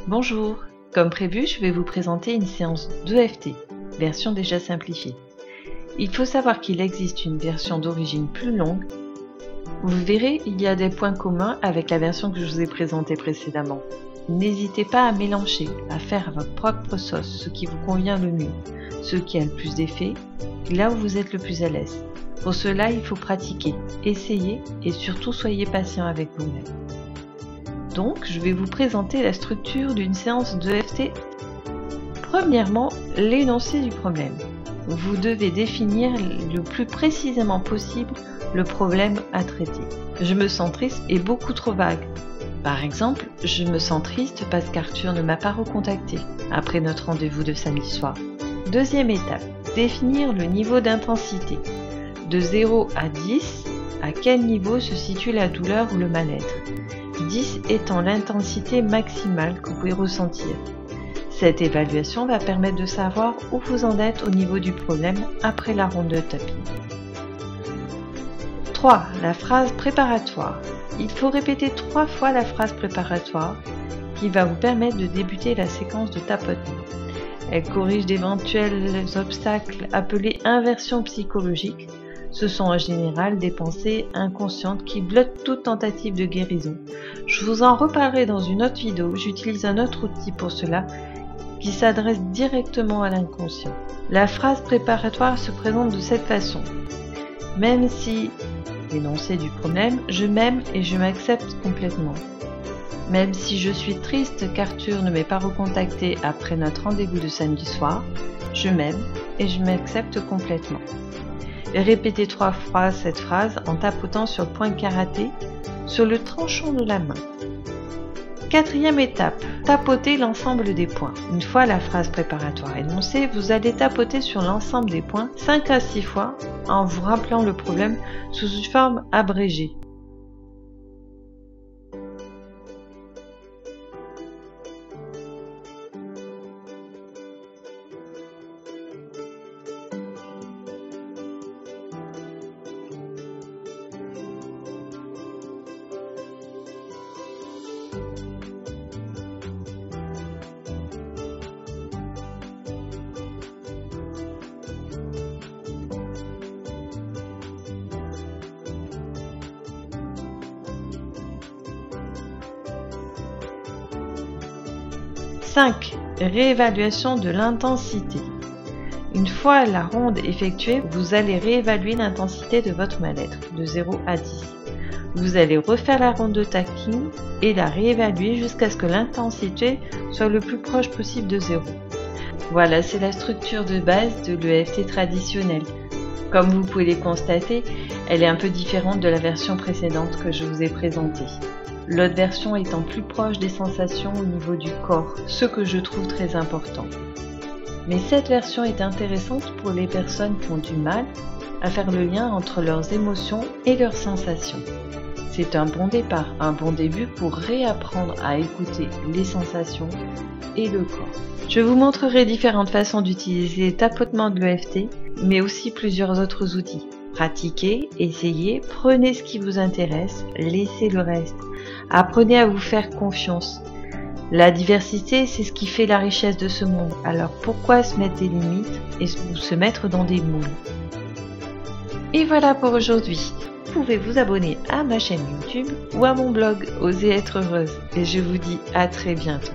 Bonjour, comme prévu, je vais vous présenter une séance d'EFT, version déjà simplifiée. Il faut savoir qu'il existe une version d'origine plus longue. Vous verrez, il y a des points communs avec la version que je vous ai présentée précédemment. N'hésitez pas à mélanger, à faire votre propre sauce, ce qui vous convient le mieux, ce qui a le plus d'effet, là où vous êtes le plus à l'aise. Pour cela, il faut pratiquer, essayer et surtout soyez patient avec vous-même. Donc, je vais vous présenter la structure d'une séance d'EFT. Premièrement, l'énoncé du problème. Vous devez définir le plus précisément possible le problème à traiter. Je me sens triste est beaucoup trop vague. Par exemple, je me sens triste parce qu'Arthur ne m'a pas recontacté après notre rendez-vous de samedi soir. Deuxième étape, définir le niveau d'intensité. De 0 à 10, à quel niveau se situe la douleur ou le mal-être ? 10 étant l'intensité maximale que vous pouvez ressentir. Cette évaluation va permettre de savoir où vous en êtes au niveau du problème après la ronde de tapping. 3. La phrase préparatoire. Il faut répéter 3 fois la phrase préparatoire qui va vous permettre de débuter la séquence de tapotement. Elle corrige d'éventuels obstacles appelés inversions psychologiques. Ce sont en général des pensées inconscientes qui bloquent toute tentative de guérison. Je vous en reparlerai dans une autre vidéo, j'utilise un autre outil pour cela qui s'adresse directement à l'inconscient. La phrase préparatoire se présente de cette façon. Même si, l'énoncé du problème, je m'aime et je m'accepte complètement. Même si je suis triste qu'Arthur ne m'ait pas recontacté après notre rendez-vous de samedi soir, je m'aime et je m'accepte complètement. Répétez 3 fois cette phrase en tapotant sur le point karaté sur le tranchant de la main. Quatrième étape, tapotez l'ensemble des points. Une fois la phrase préparatoire énoncée, vous allez tapoter sur l'ensemble des points 5 à 6 fois en vous rappelant le problème sous une forme abrégée. « 5. Réévaluation de l'intensité. Une fois la ronde effectuée, vous allez réévaluer l'intensité de votre mal-être de 0 à 10. Vous allez refaire la ronde de tapping et la réévaluer jusqu'à ce que l'intensité soit le plus proche possible de 0. Voilà, c'est la structure de base de l'EFT traditionnel. Comme vous pouvez le constater, elle est un peu différente de la version précédente que je vous ai présentée. L'autre version étant plus proche des sensations au niveau du corps, ce que je trouve très important. Mais cette version est intéressante pour les personnes qui ont du mal à faire le lien entre leurs émotions et leurs sensations. C'est un bon départ, un bon début pour réapprendre à écouter les sensations et le corps. Je vous montrerai différentes façons d'utiliser les tapotements de l'EFT, mais aussi plusieurs autres outils. Pratiquez, essayez, prenez ce qui vous intéresse, laissez le reste. Apprenez à vous faire confiance. La diversité, c'est ce qui fait la richesse de ce monde. Alors pourquoi se mettre des limites et se mettre dans des moules? Et voilà pour aujourd'hui. Vous pouvez vous abonner à ma chaîne YouTube ou à mon blog Osez être heureuse. Et je vous dis à très bientôt.